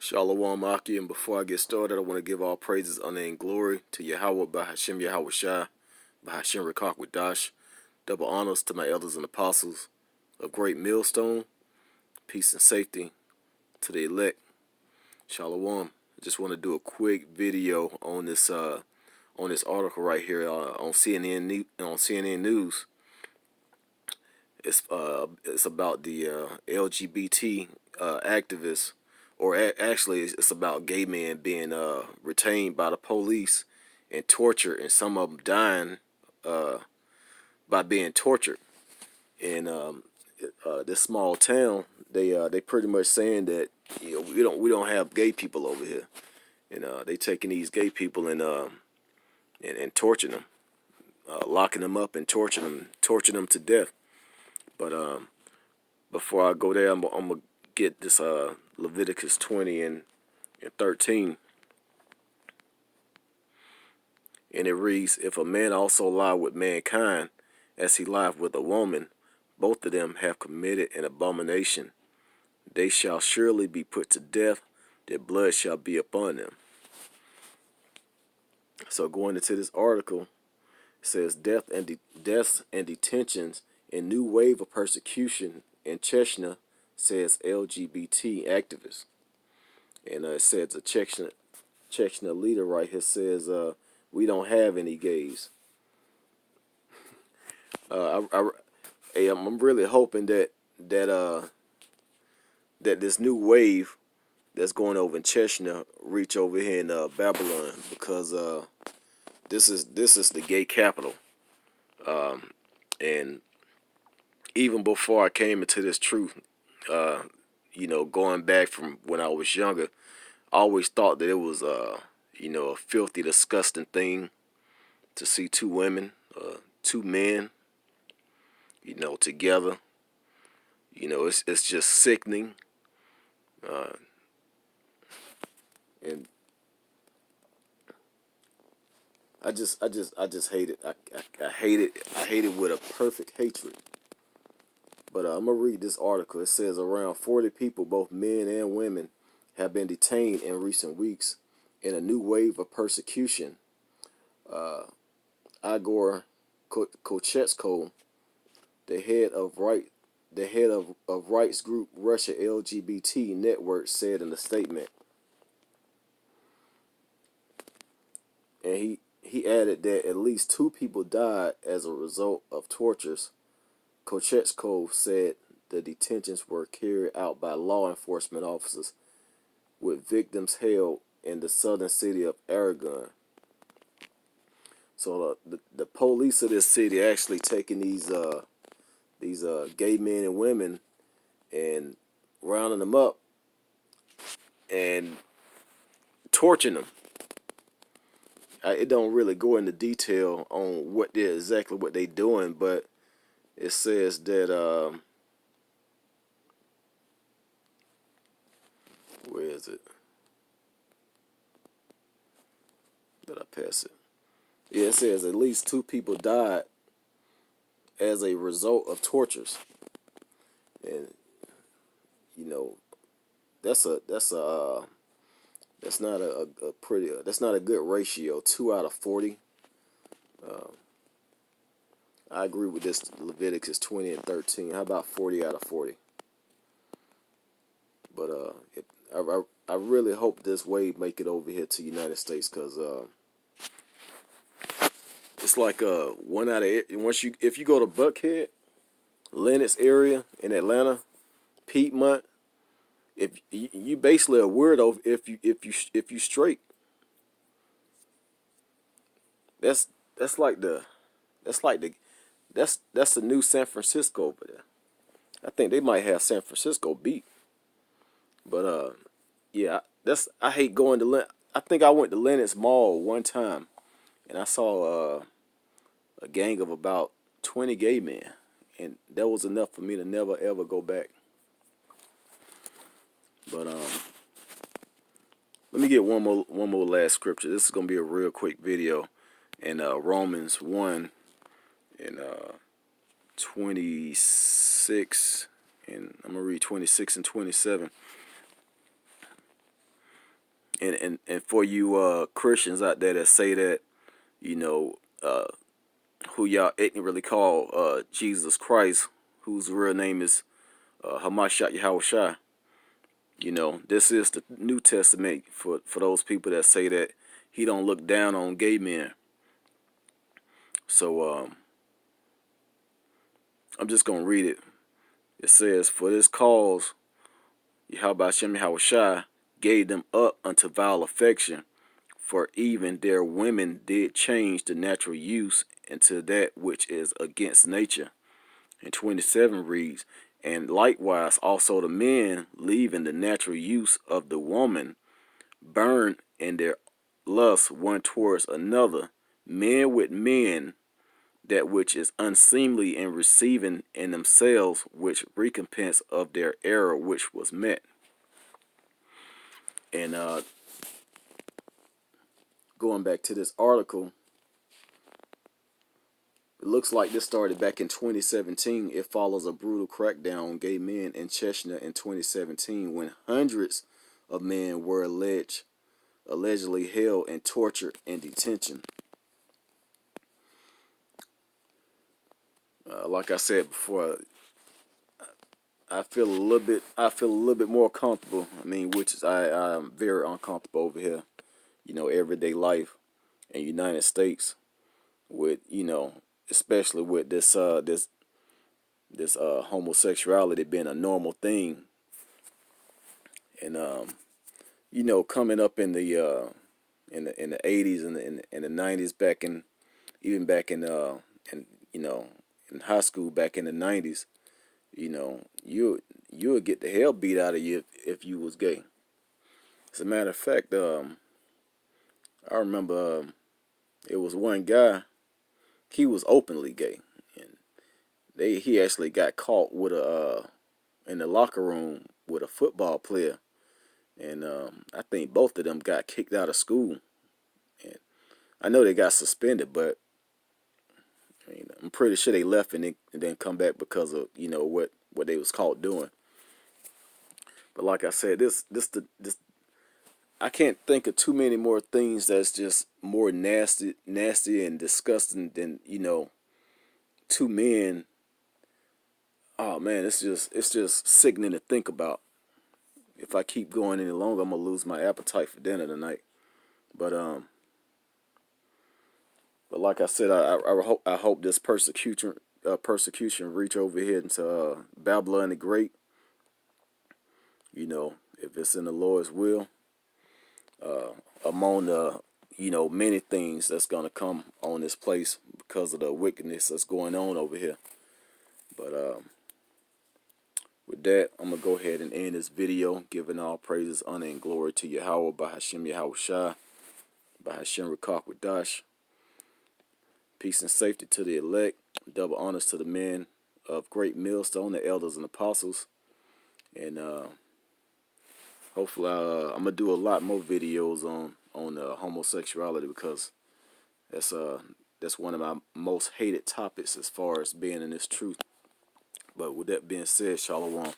Shalom Aki, and before I get started, I want to give all praises, honor, and glory to Yahweh, Bahashem Yahweh Shai, Bahashem Rekak Wadash. Double honors to my elders and apostles of Great Millstone. Peace and safety to the elect. Shalom. I just want to do a quick video on this article right here on CNN News. It's about the LGBT activists, or actually, it's about gay men being retained by the police and tortured, and some of them dying by being tortured. In this small town, they pretty much saying that we don't have gay people over here, and they taking these gay people and torturing them, locking them up and torturing them to death. But before I go there, I'm gonna get this Leviticus 20 and 13, and it reads, "If a man also lie with mankind, as he lieth with a woman, both of them have committed an abomination. They shall surely be put to death; their blood shall be upon them." So going into this article, it says deaths and detentions in new wave of persecution in Chechnya, says LGBT activist. And it says a Chechnya leader right here says, we don't have any gays. I'm really hoping that this new wave that's going over in Chechnya reach over here in Babylon, because this is the gay capital. And even before I came into this truth, going back from when I was younger, I always thought that it was a filthy, disgusting thing to see two women, two men, together. It's just sickening. And I just hate it. I hate it. I hate it with a perfect hatred. But I'm gonna read this article. It says around 40 people, both men and women, have been detained in recent weeks in a new wave of persecution. Igor Kochetsko, the head of rights group Russia LGBT Network, said in a statement, and he added that at least 2 people died as a result of tortures. Kochetsko said the detentions were carried out by law enforcement officers, with victims held in the southern city of Aragon. So the police of this city actually taking these gay men and women and rounding them up and torturing them. It don't really go into detail on exactly what they doing, but it says that where is it? Did I pass it? Yeah, it says at least 2 people died as a result of tortures, and that's not that's not a good ratio. 2 out of 40. I agree with this Leviticus 20 and 13. How about 40 out of 40? But I really hope this wave make it over here to the United States, because it's like 1 out of if you go to Buckhead, Lenox area in Atlanta, Piedmont, if you basically a weirdo if you straight. That's the new San Francisco over there. I think they might have San Francisco beat. But yeah, I hate going to I think I went to Lenox Mall one time, and I saw a gang of about 20 gay men, and that was enough for me to never ever go back. But let me get one more last scripture. This is gonna be a real quick video, in Romans 1 and 26, and I'm gonna read 26 and 27. And for you Christians out there that say that, you know, who y'all ignorantly call Jesus Christ, whose real name is Hamashiach Yahushua. You know, this is the New Testament for those people that say that he don't look down on gay men. So I'm just gonna read it. It says, "For this cause Yahweh Shem Yahushua gave them up unto vile affection, for even their women did change the natural use into that which is against nature." And 27 reads, "And likewise also the men, leaving the natural use of the woman, burn in their lust one towards another, men with men, that which is unseemly, and receiving in themselves which recompense of their error which was met." And going back to this article, it looks like this started back in 2017. It follows a brutal crackdown on gay men in Chechnya in 2017, when hundreds of men were allegedly held and tortured in detention. Like I said before, I feel a little bit more comfortable. I mean, which is I'm very uncomfortable over here. You know, everyday life in the United States, with, you know, especially with this homosexuality being a normal thing. And you know, coming up in the 80s and the 90s, back in, even back in you know, in high school back in the 90s, you know, you would get the hell beat out of you if you was gay. As a matter of fact, I remember it was one guy. He was openly gay, and he actually got caught with a in the locker room with a football player, and I think both of them got kicked out of school. And I know they got suspended, but I mean, I'm pretty sure they left and then come back because of, you know, what they was caught doing. But like I said, this I can't think of too many more things that's just more nasty and disgusting than, you know, two men. Oh man, it's just sickening to think about. If I keep going any longer, I'm gonna lose my appetite for dinner tonight. But like I said, I hope this persecution reach over here into Babylon the Great. You know, if it's in the Lord's will, among the, you know, many things that's gonna come on this place because of the wickedness that's going on over here. But with that, I'm gonna go ahead and end this video, giving all praises, honor, and glory to Yahweh, by Hashem Yahweh Shai, by Hashem Rakak Wadash. Peace and safety to the elect. Double honors to the men of great millstone, the elders and apostles. And hopefully I'm gonna do a lot more videos on homosexuality, because that's one of my most hated topics as far as being in this truth. But with that being said, Shalom.